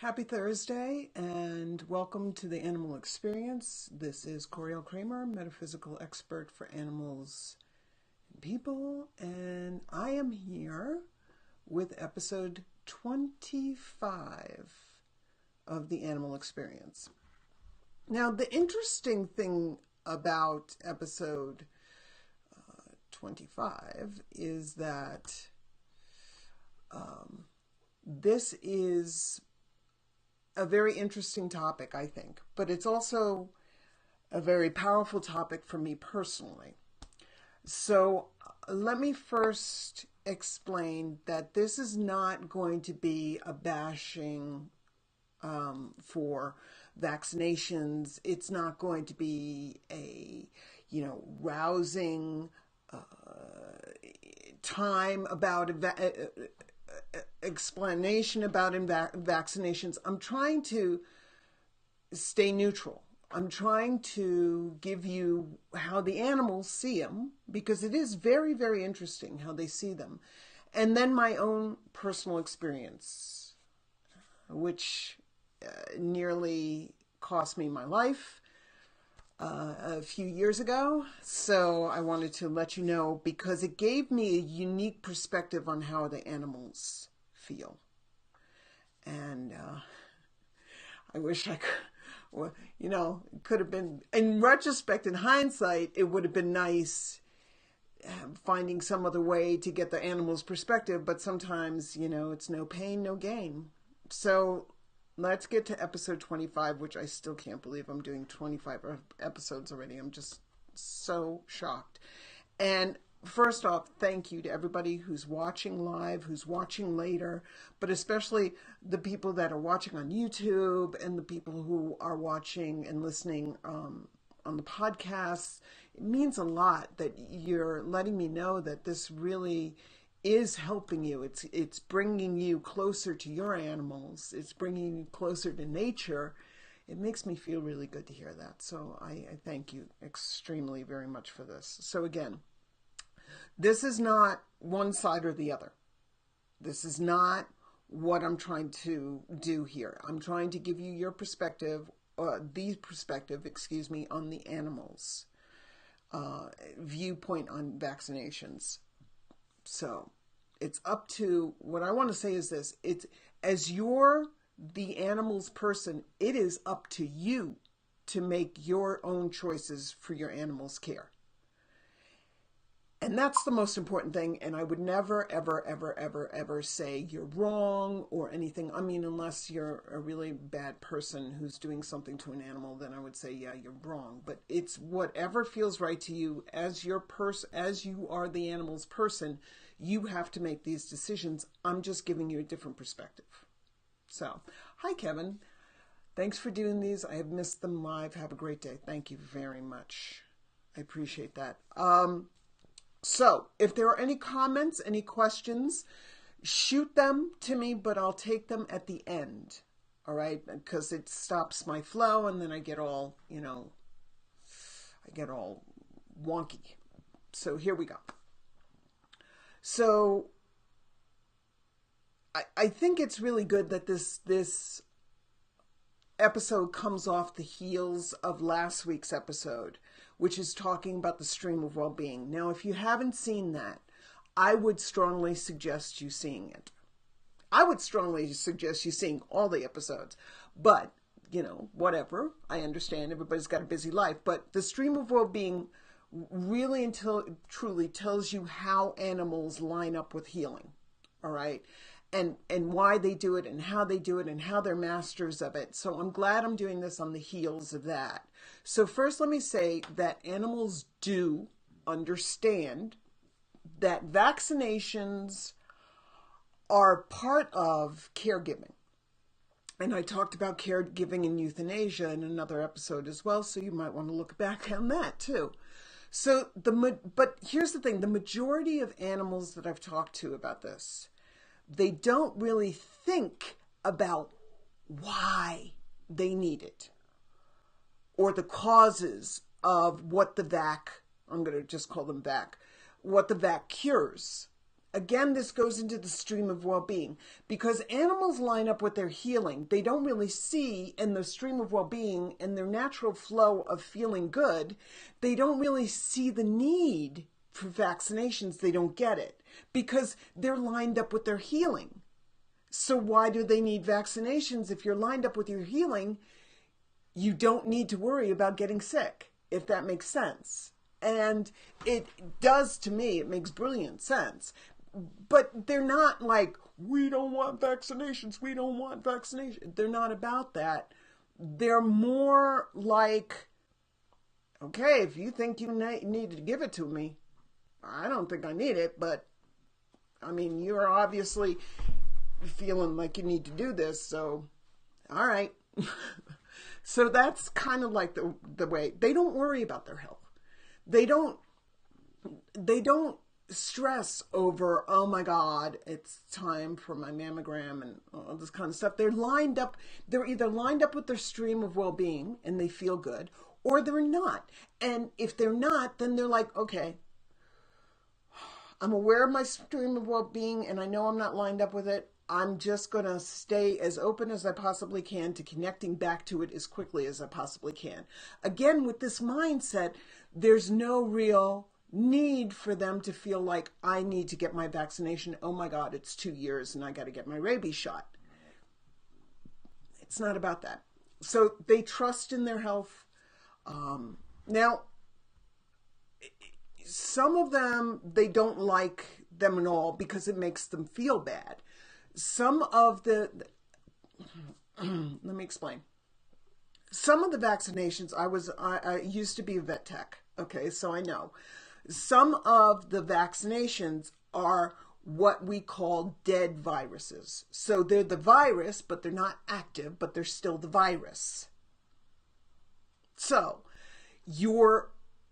Happy Thursday and welcome to the Animal Experience. This is Coryelle Kramer, metaphysical expert for animals and people, and I am here with episode 25 of the Animal Experience. Now, the interesting thing about episode 25 is that this is a very interesting topic, I think, but it's also a very powerful topic for me personally. So let me first explain that this is not going to be a bashing for vaccinations. It's not going to be a, rousing time about explanation about vaccinations. I'm trying to stay neutral. I'm trying to give you how the animals see them, because it is very, very interesting how they see them. And then my own personal experience, which nearly cost me my life a few years ago. So I wanted to let you know, because it gave me a unique perspective on how the animals feel. And I wish I could, well, it could have been, in retrospect, in hindsight, it would have been nice finding some other way to get the animal's perspective, but sometimes, it's no pain, no gain. So let's get to episode 25, which I still can't believe I'm doing 25 episodes already. I'm just so shocked. And first off, thank you to everybody who's watching live, who's watching later, but especially the people that are watching on YouTube and the people who are watching and listening on the podcast. It means a lot that you're letting me know that this really is helping you. It's bringing you closer to your animals. It's bringing you closer to nature. It makes me feel really good to hear that. So I thank you extremely very much for this. So again, this is not one side or the other. This is not what I'm trying to do here. I'm trying to give you your perspective, the perspective, on the animals' viewpoint on vaccinations. So it's up to, what I want to say is this: it's, as you're the animal's person, it is up to you to make your own choices for your animal's care. And that's the most important thing. And I would never, ever, ever, ever, ever say you're wrong or anything. I mean, unless you're a really bad person who's doing something to an animal, then I would say, yeah, you're wrong. But it's whatever feels right to you as your as you are the animal's person. You have to make these decisions. I'm just giving you a different perspective. So, hi, Kevin. Thanks for doing these. I have missed them live. Have a great day. Thank you very much. I appreciate that. So, if there are any comments, any questions, shoot them to me, but I'll take them at the end, all right? Because it stops my flow, and then I get all, wonky. So here we go. So, I think it's really good that this episode comes off the heels of last week's episode, which is talking about the stream of well-being. Now, if you haven't seen that, I would strongly suggest you seeing it. I would strongly suggest you seeing all the episodes, but, whatever. I understand everybody's got a busy life, but the stream of well-being really truly tells you how animals line up with healing, all right? And why they do it and how they do it and how they're masters of it. So I'm glad I'm doing this on the heels of that. So first, let me say that animals do understand that vaccinations are part of caregiving. And I talked about caregiving and euthanasia in another episode as well, so you might want to look back on that too. So but here's the thing, the majority of animals that I've talked to about this, they don't really think about why they need it or the causes of what the I'm going to just call them what the vac cures. Again, this goes into the stream of well-being, because animals line up with their healing. They don't really see in the stream of well-being and their natural flow of feeling good, they don't really see the need for vaccinations. They don't get it because they're lined up with their healing. So why do they need vaccinations? If you're lined up with your healing, you don't need to worry about getting sick, if that makes sense. And it does to me. It makes brilliant sense. But they're not like, we don't want vaccinations, we don't want vaccinations. They're not about that. They're more like, okay, if you think you need to give it to me, I don't think I need it, but I mean, you're obviously feeling like you need to do this, so all right. So that's kind of like the way. They don't worry about their health. They don't stress over, oh my God, it's time for my mammogram and all this kind of stuff. They're lined up. They're either lined up with their stream of well-being and they feel good, or they're not. And if they're not, then they're like, okay, I'm aware of my stream of well-being and I know I'm not lined up with it. I'm just going to stay as open as I possibly can to connecting back to it as quickly as I possibly can. Again, with this mindset, there's no real need for them to feel like I need to get my vaccination. Oh my God, it's 2 years and I got to get my rabies shot. It's not about that. So they trust in their health. Now, some of them, they don't like them at all because it makes them feel bad. Some of the, let me explain. Some of the vaccinations, I used to be a vet tech. Okay, so I know. Some of the vaccinations are what we call dead viruses. So they're the virus, but they're not active, but they're still the virus. So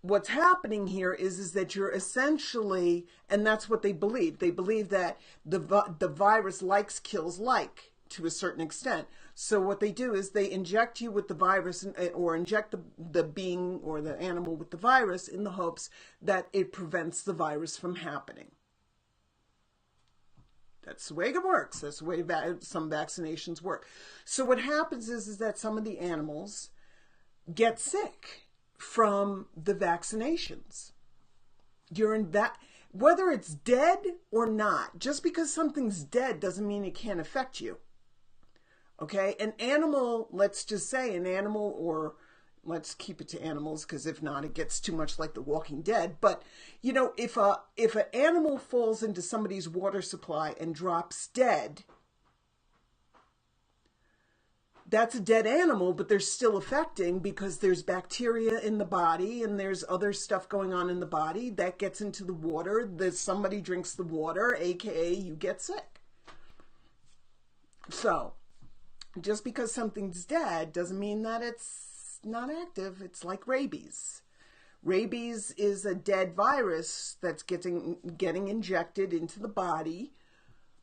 what's happening here is that you're essentially, and that's what they believe. They believe that the virus likes, kills like to a certain extent. So what they do is they inject you with the virus or inject the being or the animal with the virus in the hopes that it prevents the virus from happening. That's the way it works. That's the way some vaccinations work. So what happens is that some of the animals get sick from the vaccinations. Whether it's dead or not, just because something's dead doesn't mean it can't affect you. Okay, an animal, let's just say an animal, or let's keep it to animals because if not, it gets too much like The Walking Dead. But, you know, if an animal falls into somebody's water supply and drops dead, that's a dead animal, but they're still affecting because there's bacteria in the body and there's other stuff going on in the body that gets into the water. Somebody drinks the water, aka you get sick. So just because something's dead doesn't mean that it's not active. It's like rabies. Rabies is a dead virus that's getting injected into the body,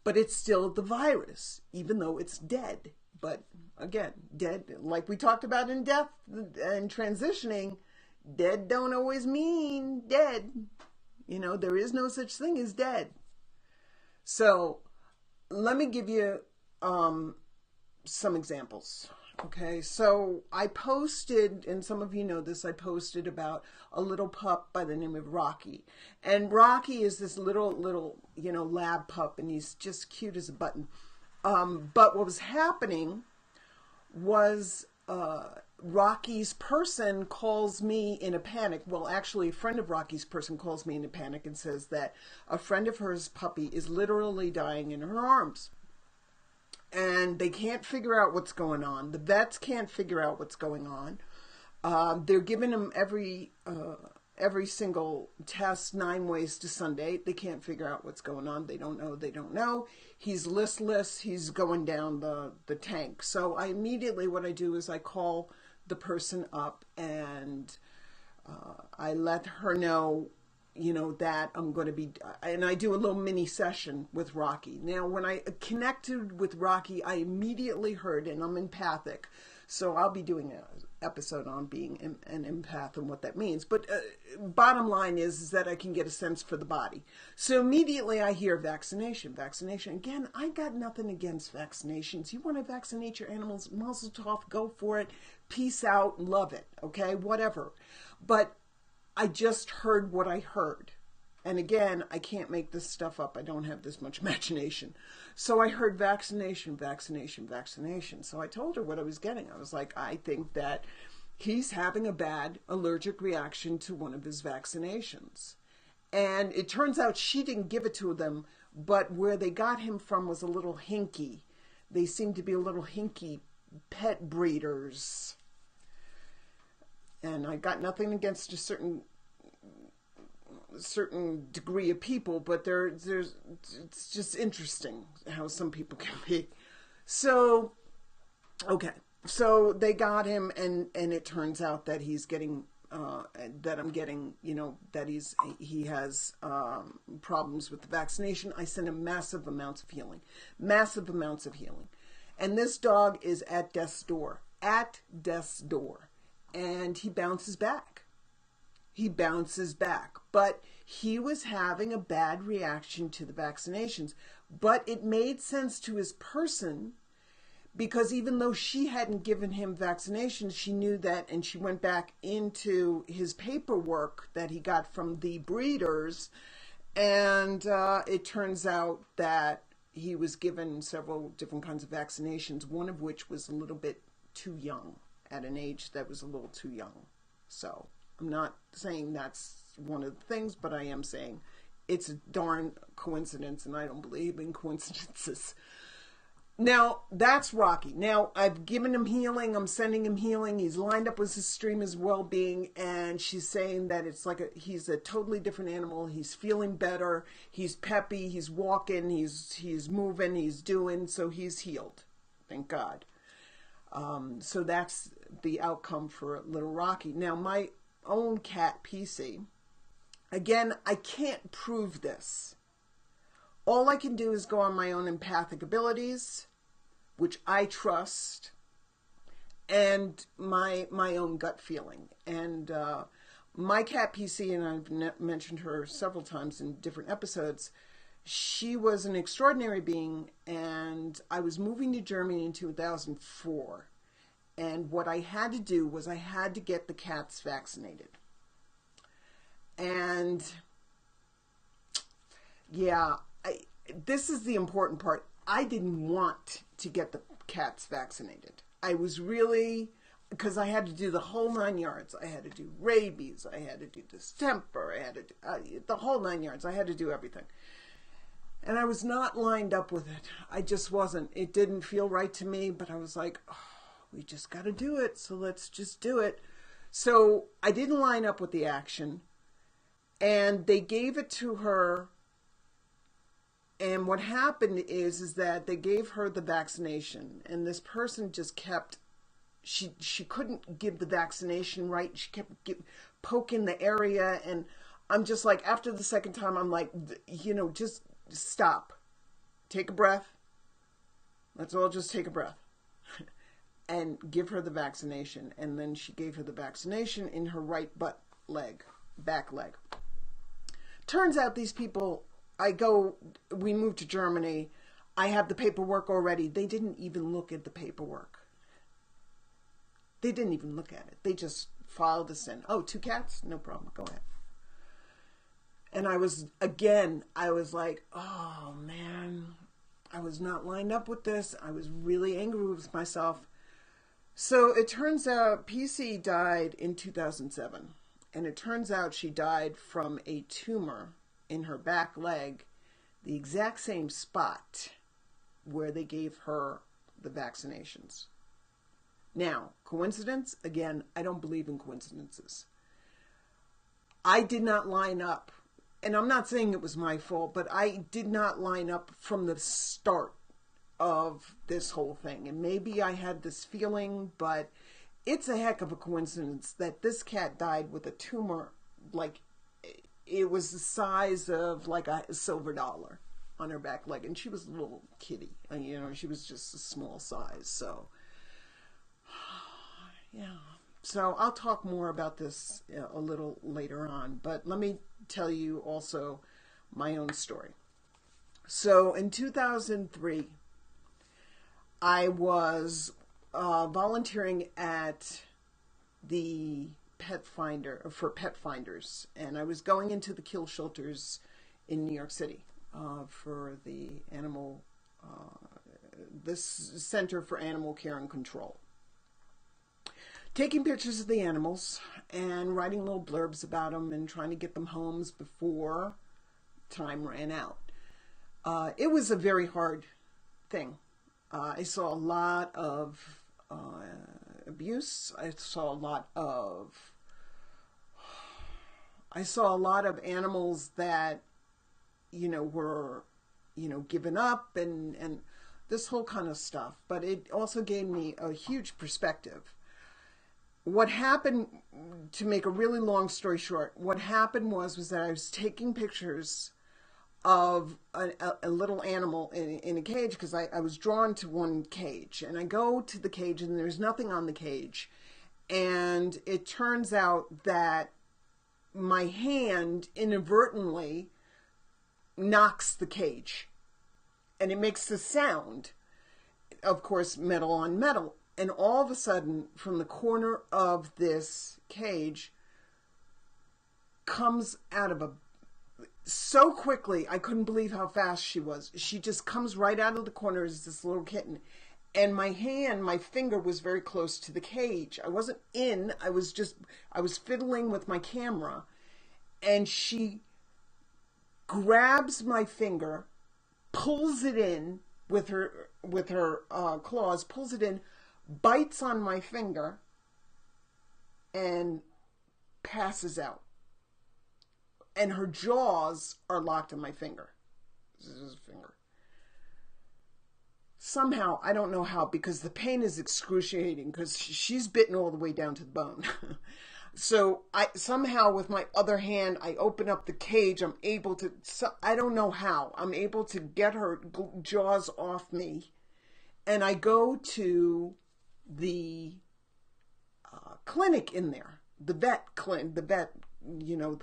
but it's still the virus, even though it's dead. But again, dead, like we talked about in death and transitioning, dead don't always mean dead. You know, there is no such thing as dead. So let me give you some examples. Okay, so I posted, and some of you know this, I posted about a little pup by the name of Rocky. And Rocky is this little, you know, lab pup, and he's just cute as a button. But what was happening was Rocky's person calls me in a panic. Well, actually, a friend of Rocky's person calls me in a panic and says that a friend of hers puppy is literally dying in her arms. And they can't figure out what's going on. The vets can't figure out what's going on. They're giving him every single test 9 ways to Sunday. They can't figure out what's going on. They don't know. They don't know. He's listless. He's going down the tank. So I immediately, what I do is I call the person up and I let her know, you know, that I'm going to be, and I do a little mini session with Rocky. Now, when I connected with Rocky, I immediately heard, and I'm empathic, So I'll be doing an episode on being an empath and what that means. But bottom line is that I can get a sense for the body. So immediately I hear vaccination. Again, I got nothing against vaccinations. You want to vaccinate your animals, muzzle off, go for it. Peace out, love it, okay, whatever. But I just heard what I heard. And again, I can't make this stuff up. I don't have this much imagination. So I heard vaccination. So I told her what I was getting. I was like, I think that he's having a bad allergic reaction to one of his vaccinations. And it turns out she didn't give it to them, but where they got him from was a little hinky. They seem to be a little hinky pet breeders. And I got nothing against a certain degree of people, but it's just interesting how some people can be. So, okay. So they got him, and it turns out that he's getting, that I'm getting, that he has problems with the vaccination. I sent him massive amounts of healing. And this dog is at death's door. And he bounces back. But he was having a bad reaction to the vaccinations. But it made sense to his person, because even though she hadn't given him vaccinations, she knew that, and she went back into his paperwork that he got from the breeders, and it turns out that he was given several different kinds of vaccinations, one of which was a little bit too young, at an age that was a little too young. So I'm not saying that's one of the things, but I am saying it's a darn coincidence, and I don't believe in coincidences. Now, that's Rocky. Now, I've given him healing. I'm sending him healing. He's lined up with his stream as well-being, and she's saying that it's like he's a totally different animal. He's feeling better. He's peppy. He's walking. He's moving. He's doing. So he's healed. Thank God. So that's the outcome for little Rocky. Now, my own cat, PC, again, I can't prove this. All I can do is go on my own empathic abilities, which I trust, and my own gut feeling. And my cat, PC, and I've mentioned her several times in different episodes, she was an extraordinary being, and I was moving to Germany in 2004. And what I had to do was I had to get the cats vaccinated. And yeah, this is the important part. I didn't want to get the cats vaccinated. I was really, because I had to do the whole 9 yards. I had to do rabies. I had to do distemper. I had to do the whole 9 yards. I had to do everything. And I was not lined up with it. I just wasn't. It didn't feel right to me, but I was like, oh, we just got to do it, so let's just do it. So I didn't line up with the action, and they gave it to her. And what happened is that they gave her the vaccination, and this person just kept, she couldn't give the vaccination right. She kept poking the area, and I'm just like, after the second time, I'm like, just stop. Take a breath. Let's all just take a breath. And give her the vaccination. And then she gave her the vaccination in her right back leg. Turns out these people, we moved to Germany. I have the paperwork already. They didn't even look at the paperwork. They didn't even look at it. They just filed us in. Oh, 2 cats? No problem. Go ahead. And I was like, oh man, I was not lined up with this. I was really angry with myself. So it turns out PC died in 2007. And it turns out she died from a tumor in her back leg, the exact same spot where they gave her the vaccinations. Now, coincidence? Again, I don't believe in coincidences. I did not line up, and I'm not saying it was my fault, but I did not line up from the start of this whole thing. And maybe I had this feeling, but it's a heck of a coincidence that this cat died with a tumor, like it was the size of like a silver dollar on her back leg. And she was a little kitty, she was just a small size. So Yeah. So I'll talk more about this a little later on, but let me tell you also my own story. So in 2003, I was volunteering at the pet finder for pet finders, and I was going into the kill shelters in New York City for the animal, this Center for Animal Care and Control, taking pictures of the animals and writing little blurbs about them and trying to get them homes before time ran out. It was a very hard thing. I saw a lot of abuse. I saw a lot of animals that, were, given up and this whole kind of stuff. But it also gave me a huge perspective. What happened, to make a really long story short, what happened was that I was taking pictures of a little animal in a cage, because I was drawn to one cage, and I go to the cage and there's nothing on the cage, and it turns out that my hand inadvertently knocks the cage, and it makes the sound, of course, metal on metal. And all of a sudden, from the corner of this cage, comes out of so quickly, I couldn't believe how fast she was. She just comes right out of the corner as this little kitten. And my finger was very close to the cage. I wasn't in, I was fiddling with my camera. And she grabs my finger, pulls it in with her claws, pulls it in, bites on my finger, and passes out. And her jaws are locked in my finger. This is his finger. Somehow, I don't know how, because the pain is excruciating, because she's bitten all the way down to the bone. So somehow with my other hand, I open up the cage. I'm able to, I don't know how, I'm able to get her jaws off me. And I go to the clinic in there, the vet, the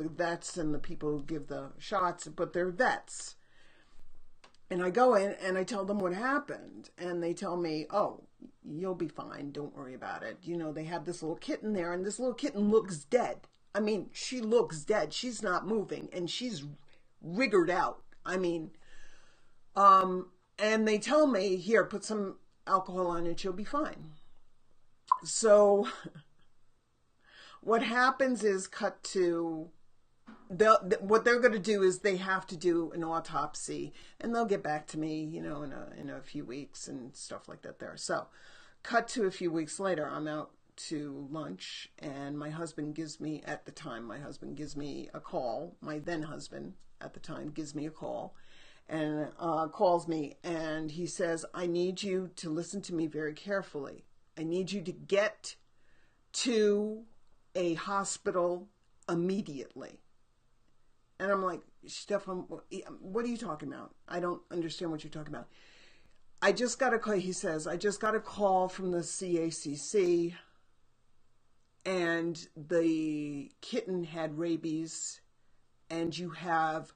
vets and the people who give the shots, but they're vets. And I go in and I tell them what happened, and they tell me, "Oh, you'll be fine. Don't worry about it. They have this little kitten there, and this little kitten looks dead. I mean, she looks dead. She's not moving, and she's wriggled out. I mean, and they tell me, here, put some alcohol on it, she'll be fine." So what happens is, cut to, what they're going to do is they have to do an autopsy, and they'll get back to me, in a few weeks and stuff like that there. So cut to a few weeks later, I'm out to lunch, and my husband gives me a call. My then husband at the time gives me a call, and calls me, and he says, "I need you to listen to me very carefully. I need you to get to a hospital immediately." And I'm like, "Stefan, what are you talking about? I don't understand what you're talking about." "I just got a call," he says, "I just got a call from the CACC, and the kitten had rabies, and you have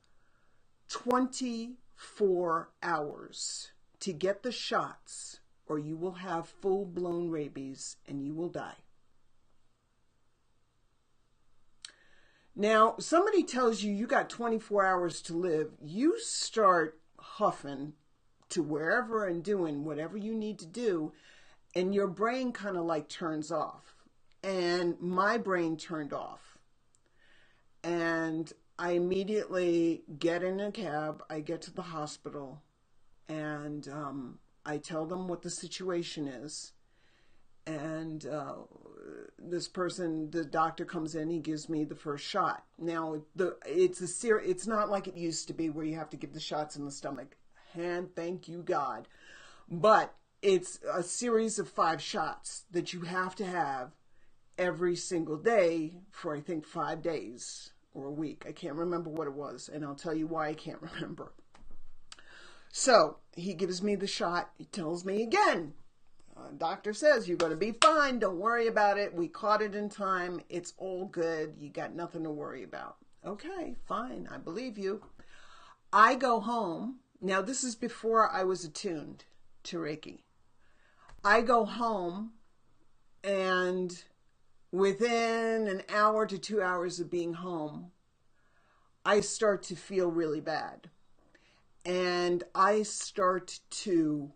24 hours to get the shots, or you will have full-blown rabies and you will die." Now, somebody tells you you got 24 hours to live, you start huffing to wherever and doing whatever you need to do, and your brain kind of like turns off. And my brain turned off. And I immediately get in a cab, I get to the hospital, and I tell them what the situation is. And the doctor comes in, he gives me the first shot. Now, it's not like it used to be where you have to give the shots in the stomach. And thank you, God. But it's a series of 5 shots that you have to have every single day for, I think, 5 days or a week. I can't remember what it was, and I'll tell you why I can't remember. So he gives me the shot. He tells me again, Doctor says you're going to be fine. Don't worry about it. We caught it in time. It's all good. You got nothing to worry about. Okay, fine. I believe you. I go home. Now, this is before I was attuned to Reiki. I go home, and within an hour to 2 hours of being home, I start to feel really bad. And I start to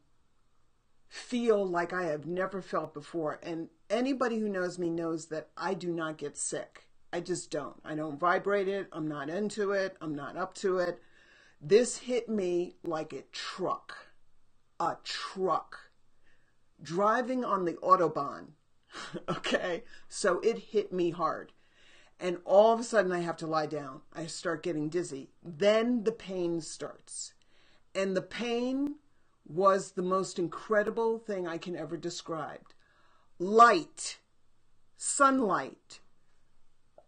feel like I have never felt before. And anybody who knows me knows that I do not get sick. I just don't. I don't vibrate it. I'm not into it. I'm not up to it. This hit me like a truck. A truck. Driving on the Autobahn. Okay? So it hit me hard. And all of a sudden I have to lie down. I start getting dizzy. Then the pain starts. And the pain was the most incredible thing I can ever describe. Light, sunlight,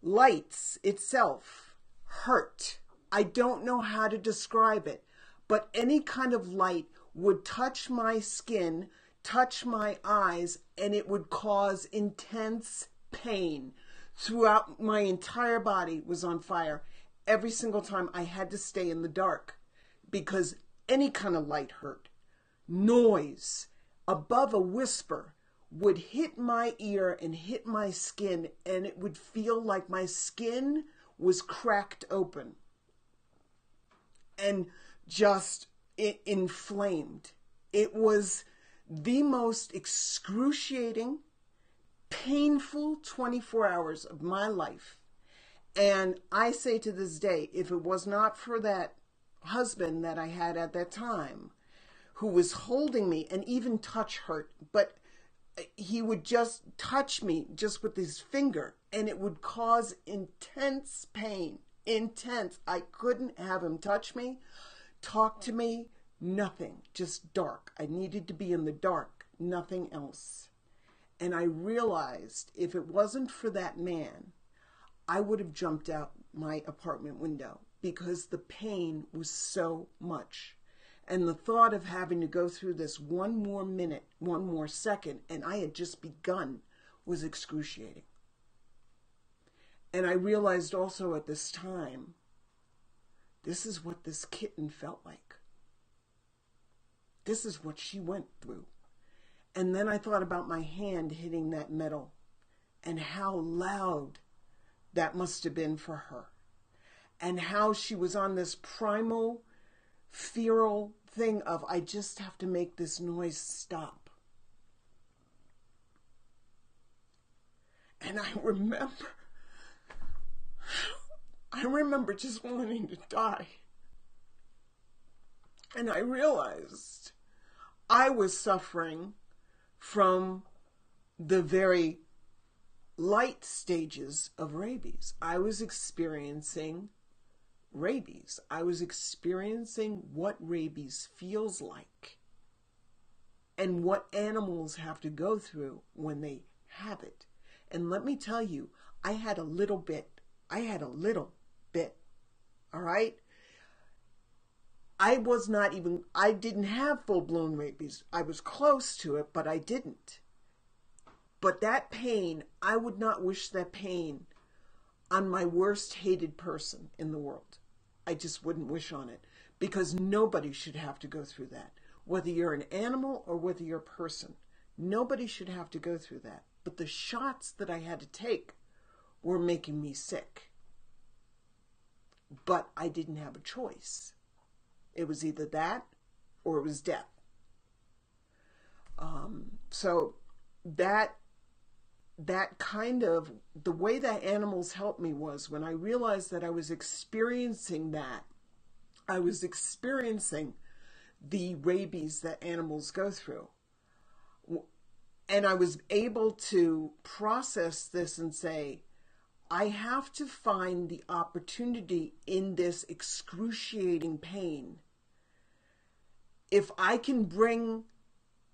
lights itself hurt. I don't know how to describe it, but any kind of light would touch my skin, touch my eyes, and it would cause intense pain. Throughout my entire body was on fire. Every single time I had to stay in the dark because any kind of light hurt. Noise above a whisper would hit my ear and hit my skin, and it would feel like my skin was cracked open and just inflamed. It was the most excruciating, painful 24 hours of my life. And I say to this day, if it was not for that husband that I had at that time, who was holding me, and even touch hurt, but he would just touch me just with his finger, and it would cause intense pain. Intense. I couldn't have him touch me, talk to me, nothing. Just dark. I needed to be in the dark, nothing else. And I realized if it wasn't for that man, I would have jumped out my apartment window because the pain was so much. And the thought of having to go through this one more minute, one more second, and I had just begun, was excruciating. And I realized also at this time, this is what this kitten felt like. This is what she went through. And then I thought about my hand hitting that metal and how loud that must have been for her. And how she was on this primal, feral thing of, I just have to make this noise stop. And I remember just wanting to die. And I realized I was suffering from the very light stages of rabies. I was experiencing rabies. I was experiencing what rabies feels like and what animals have to go through when they have it. And let me tell you, I had a little bit. All right? I didn't have full-blown rabies. I was close to it, but I didn't. But that pain, I would not wish that pain on my worst hated person in the world. I just wouldn't wish on it, because nobody should have to go through that. Whether you're an animal or whether you're a person, nobody should have to go through that. But the shots that I had to take were making me sick. But I didn't have a choice. It was either that or it was death. So that kind of, the way that animals helped me was when I realized that I was experiencing that, I was experiencing the rabies that animals go through. And I was able to process this and say, I have to find the opportunity in this excruciating pain. If I can bring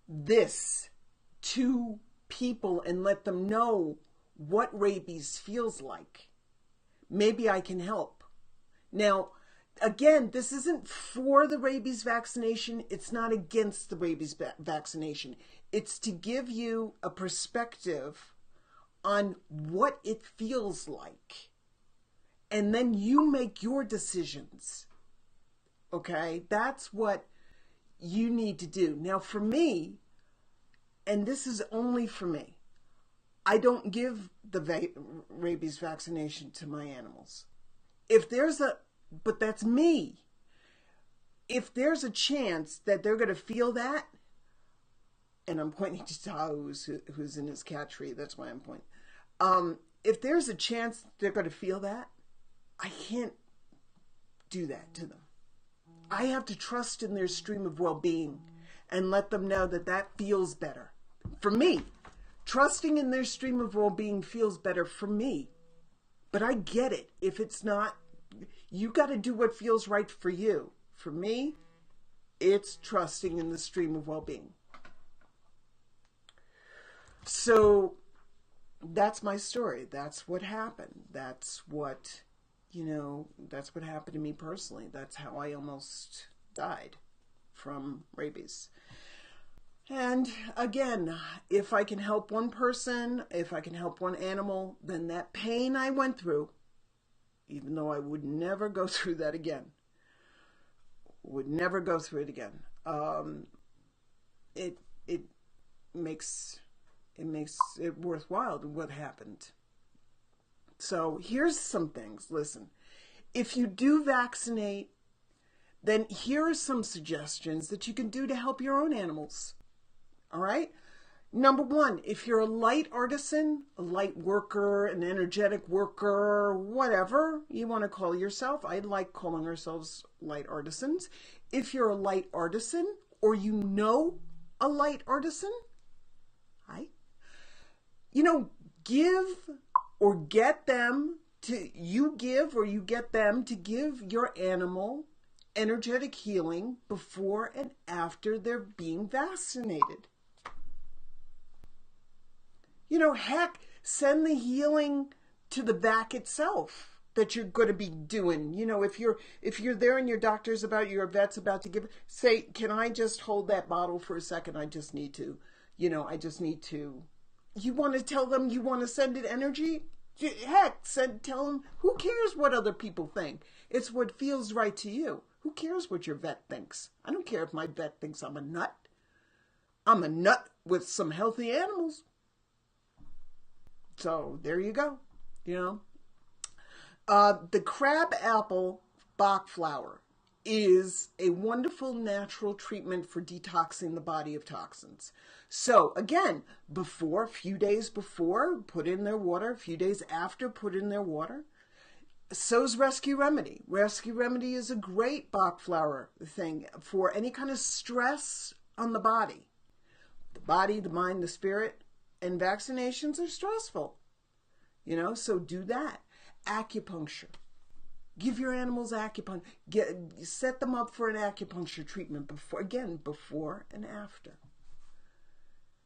this to people and let them know what rabies feels like, maybe I can help. Now, again, this isn't for the rabies vaccination. It's not against the rabies vaccination. It's to give you a perspective on what it feels like. And then you make your decisions. Okay? That's what you need to do. Now, for me, and this is only for me, I don't give the rabies vaccination to my animals. But that's me. If there's a chance that they're going to feel that, and I'm pointing to Tahoe, who's in his cat tree, that's why I'm pointing. If there's a chance they're going to feel that, I can't do that to them. I have to trust in their stream of well-being and let them know that that feels better. For me, trusting in their stream of well-being feels better for me. But I get it. If it's not, you got to do what feels right for you. For me, it's trusting in the stream of well-being. So that's my story. That's what happened. That's what happened to me personally. That's how I almost died from rabies. And again, if I can help one person, if I can help one animal, then that pain I went through, even though I would never go through that again, it makes it worthwhile what happened. So here's some things. Listen, if you do vaccinate, then here are some suggestions that you can do to help your own animals. All right? Number one, if you're a light artisan, a light worker, an energetic worker, whatever you want to call yourself, I like calling ourselves light artisans. If you're a light artisan or you know a light artisan, give or get them to, you get them to give your animal energetic healing before and after they're being vaccinated. Heck, send the healing to the vac itself that you're going to be doing. If you're there and your doctor's your vet's about to give, say, can I just hold that bottle for a second? I just need to, you want to tell them you want to send it energy? Heck, tell them, who cares what other people think? It's what feels right to you. Who cares what your vet thinks? I don't care if my vet thinks I'm a nut. I'm a nut with some healthy animals. So there you go. The crab apple Bach flower is a wonderful natural treatment for detoxing the body of toxins. So again, a few days before, put in their water. A few days after, put in their water. So's Rescue Remedy. Rescue Remedy is a great Bach flower thing for any kind of stress on the body. The body, the mind, the spirit. And vaccinations are stressful, so do that. Acupuncture. Give your animals acupuncture. Set them up for an acupuncture treatment before and after.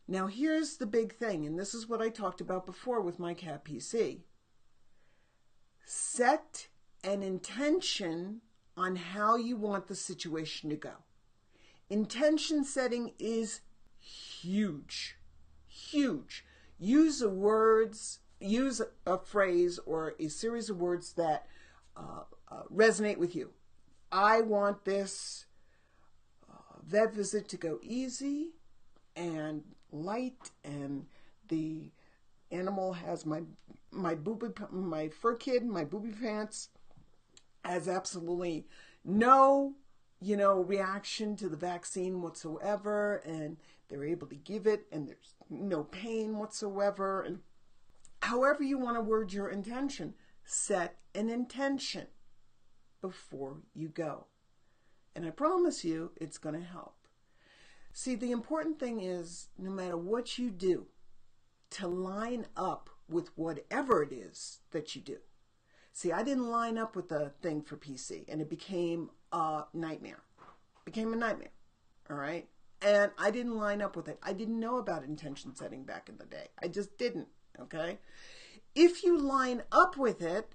Now here's the big thing, and this is what I talked about before with my cat PC. Set an intention on how you want the situation to go. Intention setting is huge. Huge. Use a phrase or a series of words that resonate with you. I want this vet visit to go easy and light, and the animal has my fur kid, my booby pants, has absolutely no reaction to the vaccine whatsoever, and they're able to give it, and there's no pain whatsoever. And however you want to word your intention, set an intention before you go. And I promise you, it's going to help. See, the important thing is, no matter what you do, to line up with whatever it is that you do. See, I didn't line up with the thing for PC, and it became a nightmare. All right? And I didn't line up with it. I didn't know about intention setting back in the day. I just didn't, okay? If you line up with it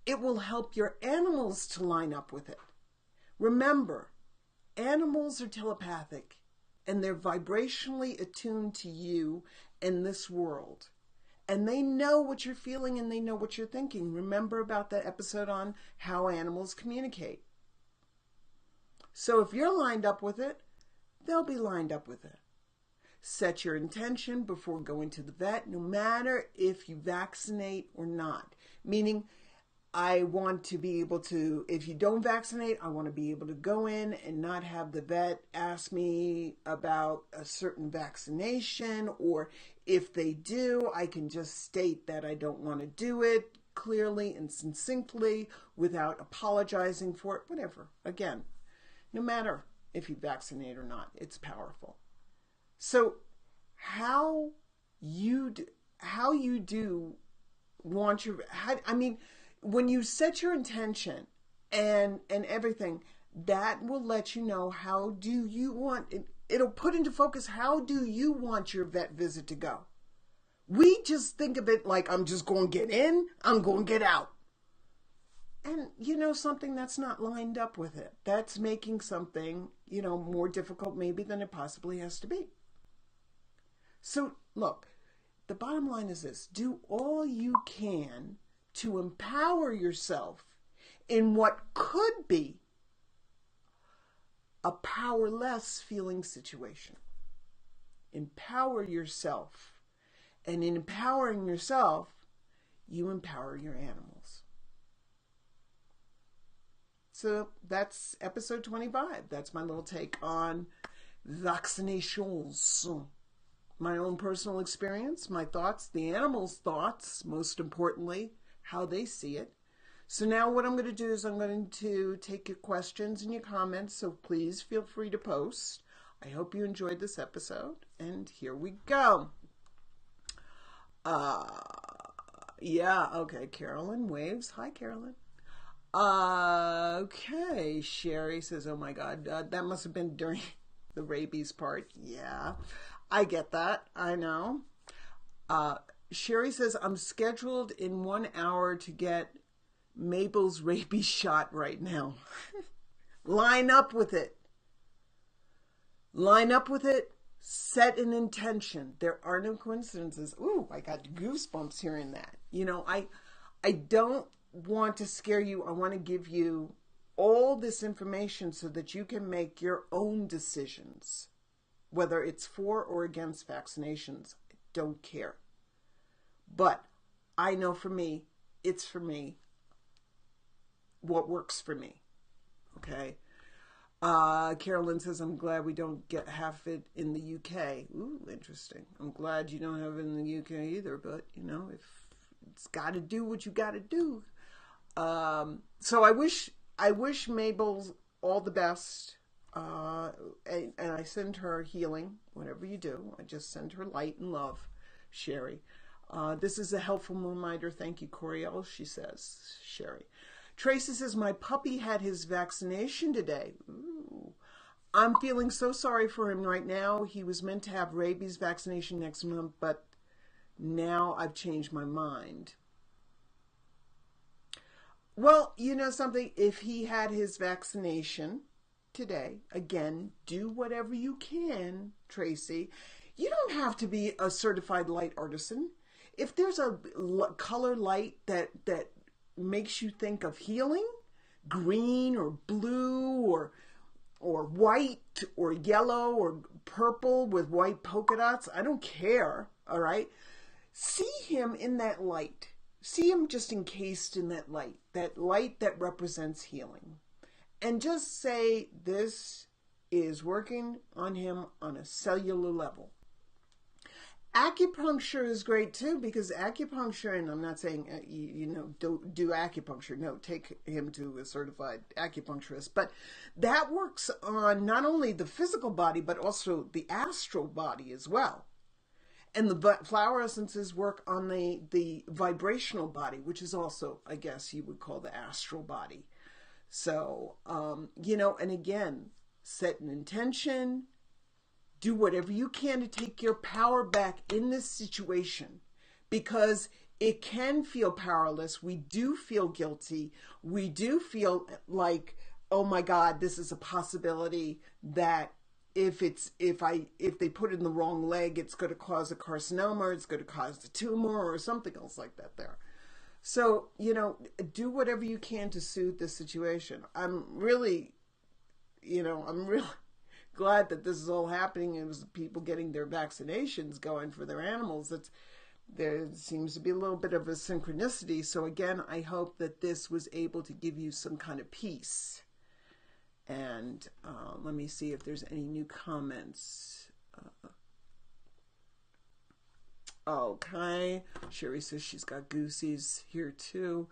It will help your animals to line up with it. Remember, animals are telepathic and they're vibrationally attuned to you and this world. And they know what you're feeling and they know what you're thinking. Remember about that episode on how animals communicate. So if you're lined up with it, they'll be lined up with it. Set your intention before going to the vet, no matter if you vaccinate or not. Meaning, I want to be able to, if you don't vaccinate, I want to be able to go in and not have the vet ask me about a certain vaccination, or if they do, I can just state that I don't want to do it clearly and succinctly without apologizing for it, whatever. Again, no matter if you vaccinate or not, it's powerful. So how you do want your, when you set your intention and everything, that will let you know how do you want it. It'll put into focus, how do you want your vet visit to go? We just think of it like, I'm just going to get in, I'm going to get out. And you know something, that's not lined up with it. That's making something, more difficult maybe than it possibly has to be. So look, the bottom line is this: do all you can to empower yourself in what could be a powerless feeling situation. Empower yourself. And in empowering yourself, you empower your animals. So that's episode 25. That's my little take on vaccinations. My own personal experience, my thoughts, the animals' thoughts, most importantly, how they see it. So now what I'm going to do is I'm going to take your questions and your comments, so please feel free to post. I hope you enjoyed this episode, and here we go. Yeah, okay, Carolyn waves. Hi, Carolyn. Okay, Sherry says, oh my God, that must have been during the rabies part. Yeah, I get that. I know. Sherry says, I'm scheduled in 1 hour to get Mabel's rabies shot right now. Line up with it. Line up with it. Set an intention. There are no coincidences. Ooh, I got goosebumps hearing that. I don't want to scare you. I want to give you all this information so that you can make your own decisions. Whether it's for or against vaccinations, I don't care. But I know for me, it's for me, what works for me. Okay? Carolyn says, I'm glad we don't have it in the UK. Ooh, interesting. I'm glad you don't have it in the UK either, but, if it's got to do what you got to do. So I wish Mabel all the best. And I send her healing, whatever you do. I just send her light and love, Sherry. This is a helpful reminder. Thank you, Coryelle, she says, Sherry. Tracy says, my puppy had his vaccination today. Ooh. I'm feeling so sorry for him right now. He was meant to have rabies vaccination next month, but now I've changed my mind. Well, you know something? If he had his vaccination today, again, do whatever you can, Tracy. You don't have to be a certified light artisan. If there's a color light that makes you think of healing, green or blue or white or yellow or purple with white polka dots, I don't care, all right? See him in that light. See him just encased in that light that represents healing. And just say, this is working on him on a cellular level. Acupuncture is great too, because acupuncture, and I'm not saying, don't do acupuncture. No, take him to a certified acupuncturist. But that works on not only the physical body, but also the astral body as well. And the flower essences work on the vibrational body, which is also, I guess you would call the astral body. So, and again, set an intention. Do whatever you can to take your power back in this situation, because it can feel powerless. We do feel guilty. We do feel like, oh my God, this is a possibility that if they put it in the wrong leg, it's going to cause a carcinoma, it's going to cause a tumor or something else like that there. So, do whatever you can to soothe the situation. I'm really glad that this is all happening. It was people getting their vaccinations going for their animals. There seems to be a little bit of a synchronicity. So again, I hope that this was able to give you some kind of peace. And let me see if there's any new comments. Okay. Sherry says she's got goosies here too.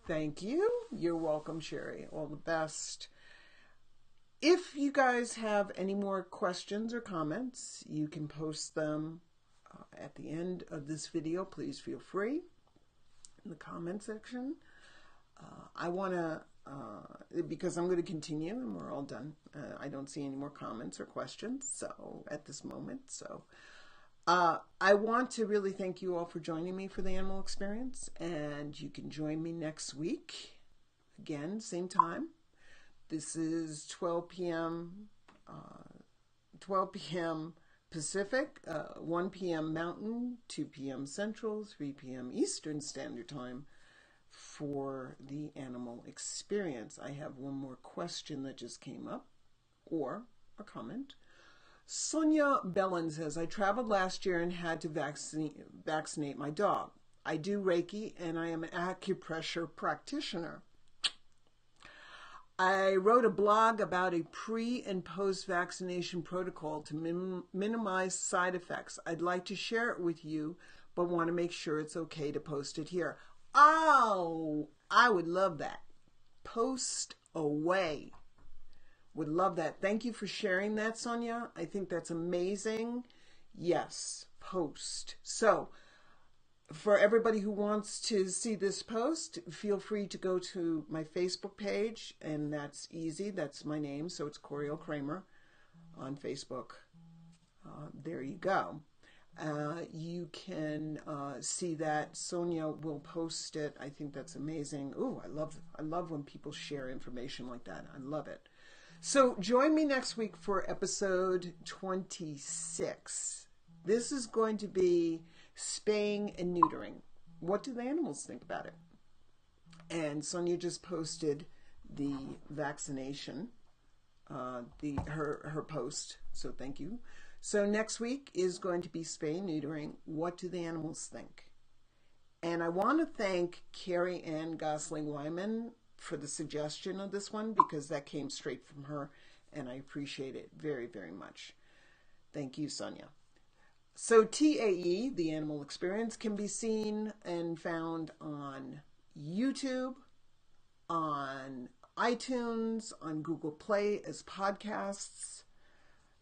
Thank you. You're welcome, Sherry. All the best. If you guys have any more questions or comments, you can post them at the end of this video. Please feel free in the comment section. I want to, because I'm going to continue and we're all done. I don't see any more comments or questions at this moment. So I want to really thank you all for joining me for the animal experience. And you can join me next week. Again, same time. This is 12 p.m. Pacific, 1 p.m. Mountain, 2 p.m. Central, 3 p.m. Eastern Standard Time for the animal experience. I have one more question that just came up, or a comment. Sonia Bellin says, I traveled last year and had to vaccinate my dog. I do Reiki and I am an acupressure practitioner. I wrote a blog about a pre and post vaccination protocol to minimize side effects. I'd like to share it with you, but want to make sure it's okay to post it here. Oh, I would love that. Post away. Would love that. Thank you for sharing that, Sonia. I think that's amazing. Yes, post. So, for everybody who wants to see this post, feel free to go to my Facebook page, and that's easy. That's my name, so it's Coryelle Kramer on Facebook. There you go. You can see that. Sonia will post it. I think that's amazing. Ooh, I love when people share information like that. I love it. So join me next week for episode 26. This is going to be spaying and neutering. What do the animals think about it? And Sonia just posted the vaccination, her post. So thank you. So next week is going to be spay and neutering. What do the animals think? And I want to thank Carrie Ann Gosling-Wyman for the suggestion of this one, because that came straight from her, and I appreciate it very, very much. Thank you, Sonia. So TAE, the animal experience, can be seen and found on YouTube, on iTunes, on Google Play as podcasts.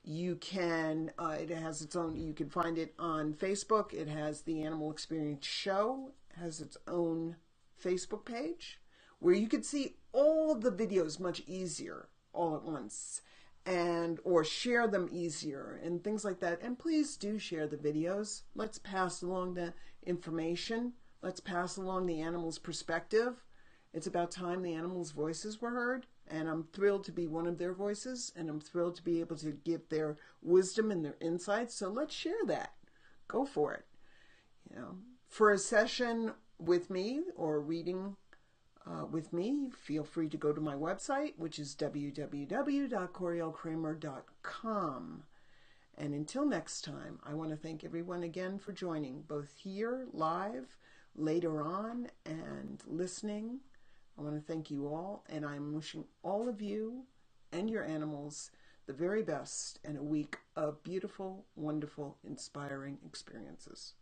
You can, it has its own, you can find it on Facebook. It has the Animal Experience Show, has its own Facebook page where you can see all the videos much easier all at once, and or share them easier and things like that. And please do share the videos. Let's pass along the information. Let's pass along the animal's perspective. It's about time the animals' voices were heard, and I'm thrilled to be one of their voices, and I'm thrilled to be able to give their wisdom and their insights. So let's share that. Go for it. For a session with me or reading with me, feel free to go to my website, which is www.coryellekramer.com. And until next time, I want to thank everyone again for joining, both here, live, later on, and listening. I want to thank you all, and I'm wishing all of you and your animals the very best and a week of beautiful, wonderful, inspiring experiences.